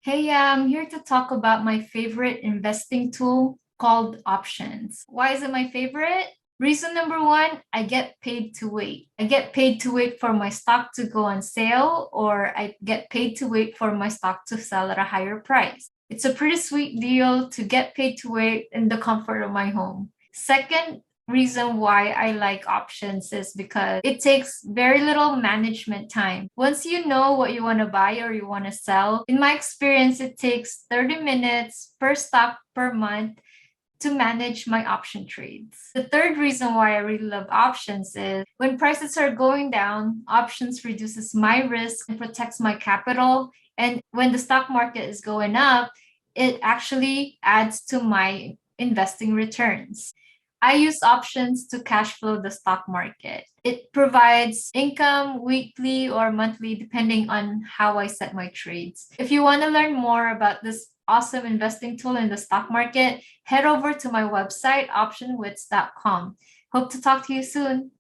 Hey, I'm here to talk about my favorite investing tool called options. Why is it my favorite? Reason number one, I get paid to wait. I get paid to wait for my stock to go on sale, or I get paid to wait for my stock to sell at a higher price. It's a pretty sweet deal to get paid to wait in the comfort of my home. Second, reason why I like options is because it takes very little management time. Once you know what you want to buy or you want to sell, in my experience, it takes 30 minutes per stock per month to manage my option trades. The third reason why I really love options is when prices are going down, options reduces my risk and protects my capital. And when the stock market is going up, it actually adds to my investing returns. I use options to cash flow the stock market. It provides income weekly or monthly, depending on how I set my trades. If you want to learn more about this awesome investing tool in the stock market, head over to my website, optionwits.com. Hope to talk to you soon.